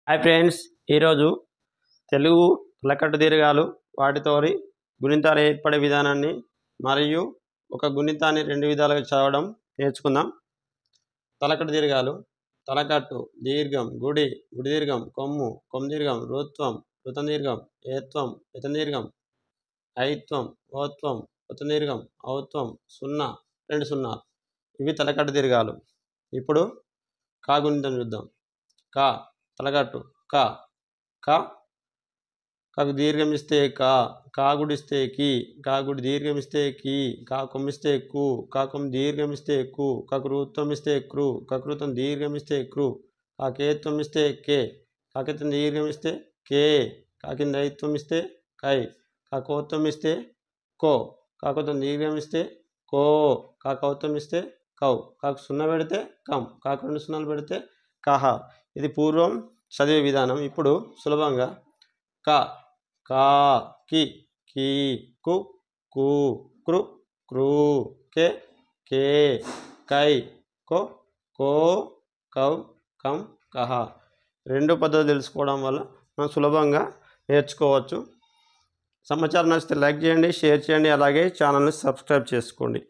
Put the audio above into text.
Hi friends, ఈరోజు తెలుగు తలకట్టు దీర్ఘాలు వాటితోని గుణింతాలు ఏర్పడే విధానాన్ని మరియు ఒక గుణితాన్ని రెండు విధాలుగా చదవడం నేర్చుకుందాం. తలకట్టు దీర్ఘాలు: తలకట్టు, దీర్ఘం, గుడి, గుడి దీర్ఘం, కొమ్ము, కొమ్ము దీర్ఘం, రుత్వం, రుతం దీర్ఘం, ఏత్వం, ఏతం దీర్ఘం, ఐత్వం, ఓత్వం, ఓత్వం దీర్ఘం, ఔత్వం, సున్నా, రెండు సున్నాలు. ఇవి తలకట్టు దీర్ఘాలు. ఇప్పుడు కా గుణితం చూద్దాం. కా తలకట్టు కా కా కాకు దీర్ఘం ఇస్తే కా, కా గుడి ఇస్తే కి, కా గుడి దీర్ఘం ఇస్తే కి, కా కొమ్ము ఇస్తే కు, కా కొమ్ము దీర్ఘం ఇస్తే కు, కాకు రుత్వం ఇస్తే క్రు, కాకు రుత్వం దీర్ఘం ఇస్తే క్రు, కాకేత్వం ఇస్తే కే, కాకేత్వం దీర్ఘం ఇస్తే కే, కాకింద ఐత్వం ఇస్తే కై, కాకోత్వం ఇస్తే కో, కాకోత్వం దీర్ఘం ఇస్తే కో, కాకౌత్వం ఇస్తే కౌ, కాకు సున్నా పెడితే కం, కాకు రెండు సున్నాలు పెడితే కహ. ఇది పూర్వం చదివే విధానం. ఇప్పుడు సులభంగా కా కా కి కీ కు కు క్రు క్రూ కే కే కై కో కో కౌ కం కహ. రెండు పద్ధతులు తెలుసుకోవడం వల్ల మనం సులభంగా నేర్చుకోవచ్చు. సమాచారం నచ్చితే లైక్ చేయండి, షేర్ చేయండి, అలాగే ఛానల్ని సబ్స్క్రైబ్ చేసుకోండి.